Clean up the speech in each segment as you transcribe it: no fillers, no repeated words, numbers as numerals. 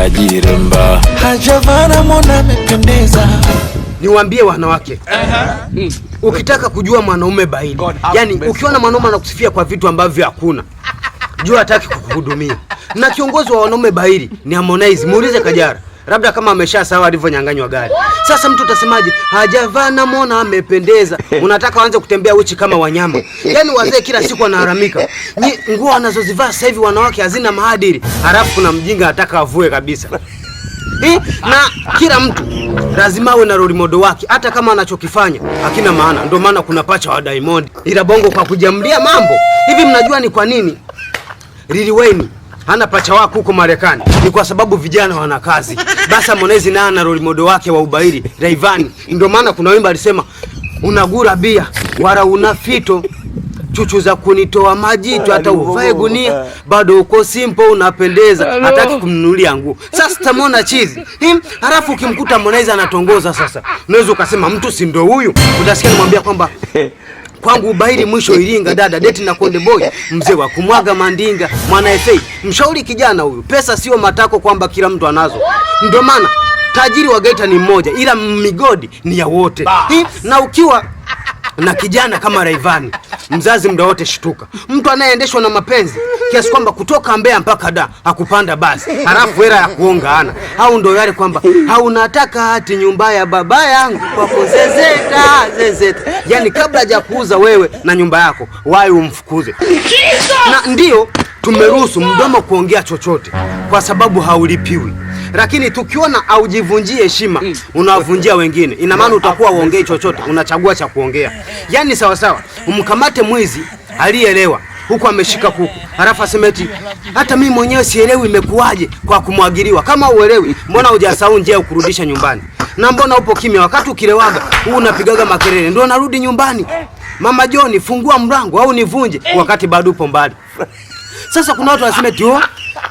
anajiremba, hajavana mwana amependeza. Niwaambie wanawake, ukitaka kujua mwanaume baili, yani ukiona mwanaume anakusifia kwa vitu ambavyo hakuna, jua hataki kukuhudumia. Na kiongozi wa wanaume baili ni Harmonize. Muulize Kajara, labda kama amesha sawa alivyonyang'anywa gari. Sasa mtu utasemaje? Hajavana mwana amependeza. Unataka waanze kutembea uchi kama wanyama. Yani wazee kila siku wanaharamika. Nguo wanazozivaa sasa hivi wanawake hazina maadili. Halafu kuna mjinga anataka avue kabisa. Na kila mtu lazima awe na role model wake, hata kama anachokifanya hakina maana. Ndio maana kuna pacha wa Diamond ila Bongo kwa kujamlia mambo. Hivi mnajua ni kwa nini Lil Wayne hana pacha wako huko Marekani? Ni kwa sababu vijana wana kazi. Basi Harmonize naye ana role model wake wa ubaili, Rayvanny. Ndio maana kuna wimbo alisema unagura bia wala una fito, chuchu za kunitoa majitu, hata uvae gunia bado uko simple unapendeza, hataki kumnunulia nguo. Sasa tamona chizi. Halafu ukimkuta Harmonize anatongoza sasa, unaweza ukasema mtu si ndio huyu? Utasikia nimwambia kwamba kwangu ubaili mwisho Iringa, dada deti na Konde Boy, mzee wa kumwaga mandinga, mwana FA. Mshauri kijana huyu, pesa sio matako kwamba kila mtu anazo. Ndio maana tajiri wa Geita ni mmoja, ila migodi ni ya wote. Na ukiwa na kijana kama Rayvanny, mzazi muda wote shtuka. Mtu anayeendeshwa na mapenzi kiasi kwamba kutoka Mbeya mpaka Dar hakupanda basi, halafu hela ya kuonga ana. Au ndio yale kwamba haunataka hati nyumba ya baba yangu kwa kuzezeta zezeta. Yani kabla hajakuuza wewe na nyumba yako, wahi umfukuze. Na ndio tumeruhusu mdomo kuongea chochote kwa sababu haulipiwi. Lakini tukiona aujivunjie heshima, unawavunjia wengine. Ina maana utakuwa uongei chochote, unachagua cha kuongea. Yani sawa sawa, umkamate mwizi aliyeelewa huku ameshika kuku, halafu asemeti hata mimi mwenyewe sielewi imekuwaje kwa kumwagiliwa. Kama uelewi, mbona hujasahau njia ya kurudisha nyumbani? Na mbona upo kimya wakati ukilewaga unapigaga makelele ndio narudi nyumbani? Mama John, fungua mlango au nivunje, wakati bado upo mbali. Sasa kuna watu wasemeti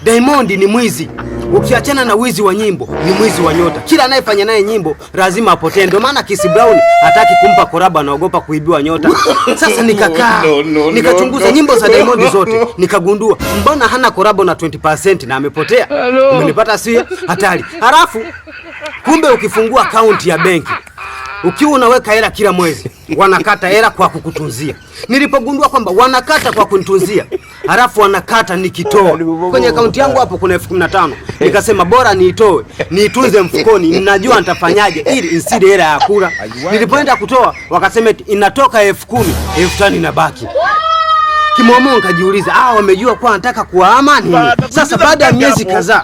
Diamond ni mwizi. Ukiachana na wizi wa nyimbo, ni mwizi wa nyota. Kila anayefanya naye nyimbo lazima apotee. Ndio maana Chris Brown hataki kumpa koraba, anaogopa kuibiwa nyota. Sasa nikakaa nikachunguza nyimbo za Diamond zote, nikagundua mbona hana koraba na 20% na amepotea. Umenipata sio? Hatari. Halafu kumbe ukifungua akaunti ya benki, ukiwa unaweka hela kila mwezi, wanakata hela kwa kukutunzia. Nilipogundua kwamba wanakata kwa kunitunzia, halafu wanakata nikitoa kwenye akaunti yangu, hapo kuna 15,000. Nikasema bora niitoe, niitunze mfukoni, ninajua nitafanyaje ili nisile hela ya kula. Nilipoenda kutoa, wakasema inatoka 10,000, 5,000 inabaki. Kimomo nikajiuliza, wamejua kwa nataka kuhama nini? Sasa baada ya miezi kadhaa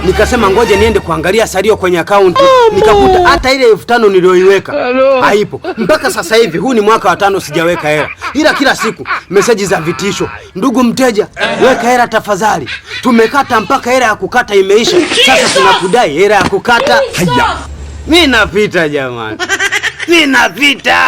nikasema ngoja niende kuangalia salio kwenye akaunti. Nikakuta hata ile 5,000 niliyoiweka haipo. Mpaka sasa hivi huu ni mwaka wa 5 sijaweka hela. Ila kila siku meseji za vitisho, ndugu mteja, weka hela tafadhali. Tumekata mpaka hela ya kukata imeisha. Sasa tunakudai hela ya kukata. Mimi napita jamani. Mimi napita.